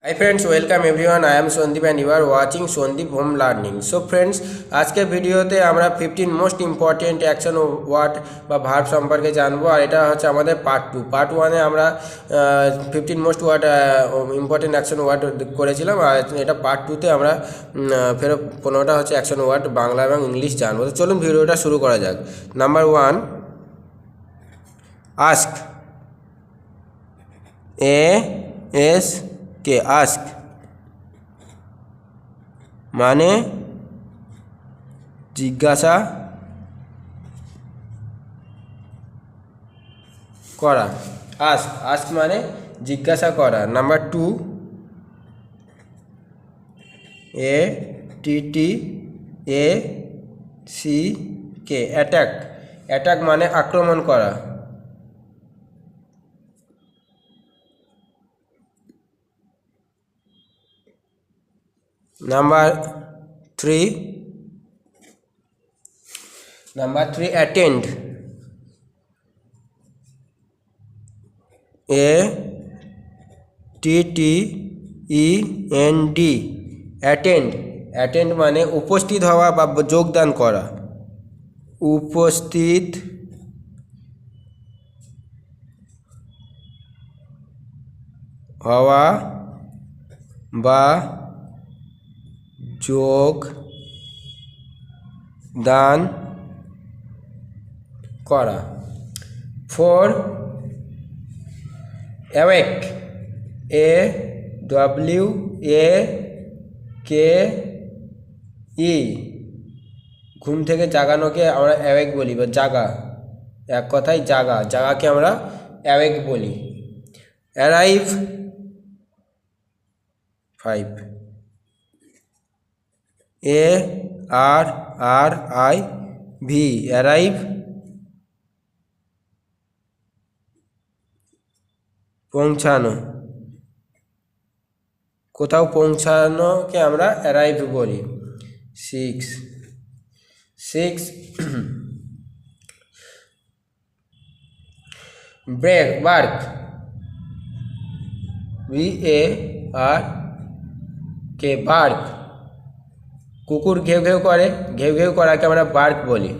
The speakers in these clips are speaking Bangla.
Hi friends, welcome everyone. I am Sondip and you are watching Sondip Home Learning. So friends, আজকের ভিডিওতে আমরা 15 মোস্ট ইম্পর্টেন্ট অ্যাকশন ওয়ার্ড বা ভার্ব সম্পর্কে জানবো। আর এটা হচ্ছে আমাদের পার্ট 2। পার্ট 1-এ আমরা 15 most word important action word করেছিলাম, আর এটা পার্ট 2-তে আমরা ফের 15টা হচ্ছে অ্যাকশন ওয়ার্ড বাংলা এবং ইংলিশ জানবো। তো চলুন ভিডিওটা শুরু করা যাক। নাম্বার 1, আস্ক, কে আস্ক মানে জিজ্ঞাসা করা। আস্ক মানে জিজ্ঞাসা করা। নাম্বার 2, ATTACK, অ্যাটাক মানে আক্রমণ করা। নাম্বার 3, অ্যাটেন্ড, ATTEND, অ্যাটেন্ড মানে উপস্থিত হওয়া বা যোগদান করা। উপস্থিত হওয়া বা যোগদান করা। 4, অ্যাওয়েক, AWAKE, ঘুম থেকে জাগানোকে আমরা অ্যাওয়েক বলি বা জাগা, এক কথায় জাগাকে আমরা অ্যাওয়েক বলি। অ্যারাইভ, 5, ARRIV, অ্যারাইভ পৌঁছানো, কোথাও পৌঁছানোকে আমরা অ্যারাইভ বলি। 6, বার্ক, BARK, বার্ক, কুকুর ঘেউ ঘেউ করে, ঘেউ ঘেউ করাকে আমরা বার্ক বলি।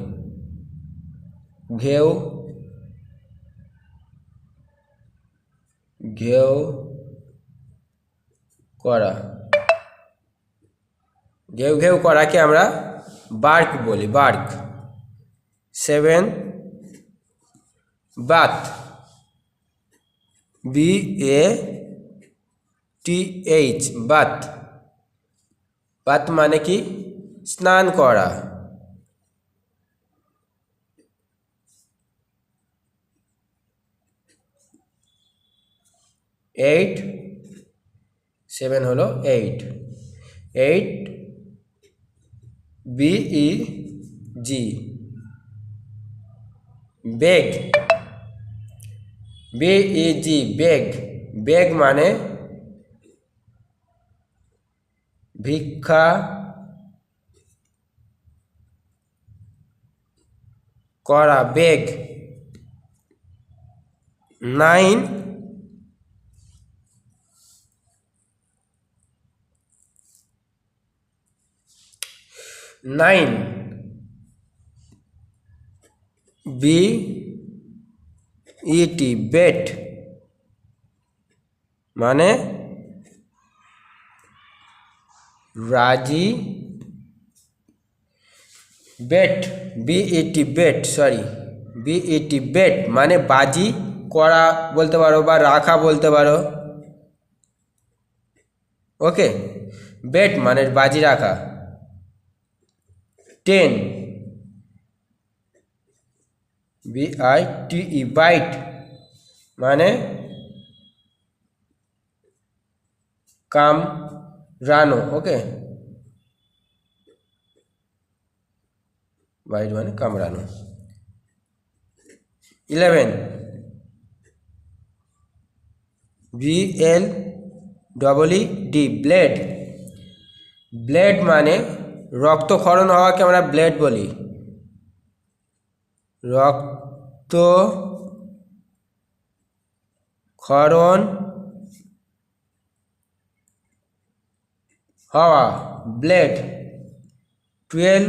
ঘেউ ঘেউ করা, ঘেউ ঘেউ করাকে আমরা বার্ক বলি, bark. 7, bath, BATH, bath, bath মানে কি স্নান করা। 8, 7 হলো 8, BEG, বেগ, বেগ মানে ভিক্ষা করা, বেগ। 9, BET, বেট মানে রাজি, বেট, বেট মানে বাজি করা বলতে পারো বা রাখা বলতে পারো। ওকে, বেট মানে বাজি রাখা। 10, BITE, বাইট মানে কামড়ানো। ওকে, বাইট মানে কামড়ানো। 11, BLEED, ব্লেড মানে রক্তক্ষরণ হওয়াকে আমরা ব্লেড বলি। রক্তক্ষরণ হওয়া, ব্লেড। 12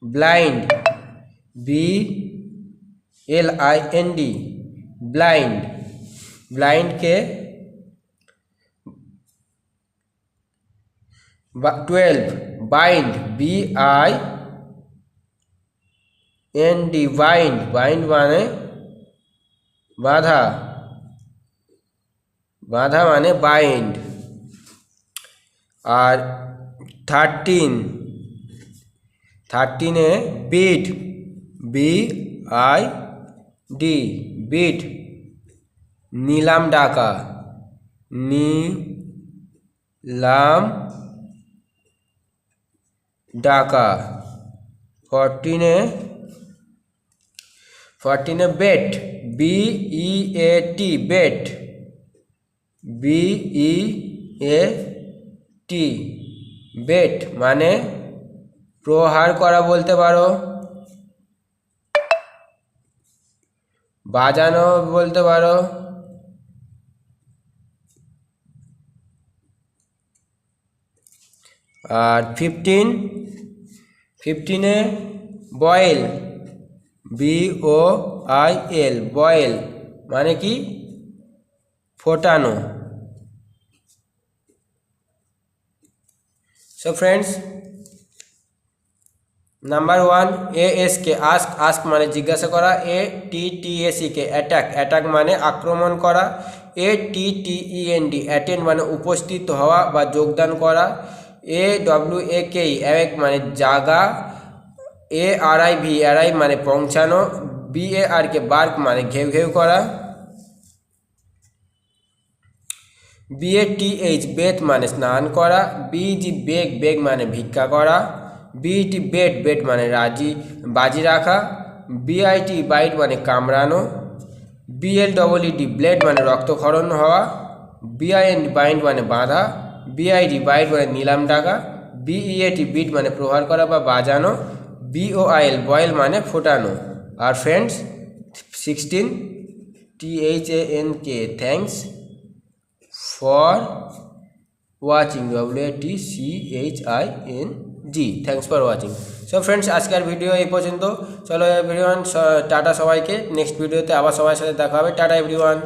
blind, BLIND, blind. ব্লাইন্ডকে 12 বাইন্ড, BIND, বাইন্ড। বাইন্ড মানে বাঁধা, বাঁধা মানে বাইন্ড। আর 13 বিট, BID, বিট। নিলাম ডাকা, নিলাম ডাকা। 14 beat, BEAT, beat, BEAT, beat মানে প্রহার করা বলতে পারো, বাজানো বলতে পারো। আর 15 বয়েল, BOIL, বয়েল মানে কি ফোটানো। So friends, number 1 ASK, ask, ask মানে জিজ্ঞাসা করা। ATTACK, অ্যাটাক, অ্যাটাক মানে আক্রমণ করা। ATTEND, অ্যাটেন্ড মানে উপস্থিত হওয়া বা যোগদান করা। AWAK, অ্যাওয়েক মানে জাগা। ARIV, অ্যারাইভ মানে পৌঁছানো। BARK, বার্ক মানে ঘেউ ঘেউ করা। BATH, বেত মানে স্নান করা। BG, বেগ, বেগ মানে ভিক্ষা করা। BET, বেট, বেট মানে বাজি রাখা। BIT, বাইট মানে কামড়ানো। BLED, ব্লেড মানে রক্তক্ষরণ হওয়া। BIND, বাইন্ড মানে বাঁধা। BID, বাইট মানে নিলাম ডাকা। BEAT, বিট মানে প্রহার করা বা বাজানো। BOIL, বয়েল মানে ফোটানো। আর friends 16 THANK, thanks for watching, WATCHING, thanks for watching. So friends, আজকের ভিডিও এই পর্যন্ত। চলো এভরিওয়ান, টাটা সবাইকে। নেক্সট ভিডিওতে আবার সবার সাথে দেখা হবে। Tata everyone.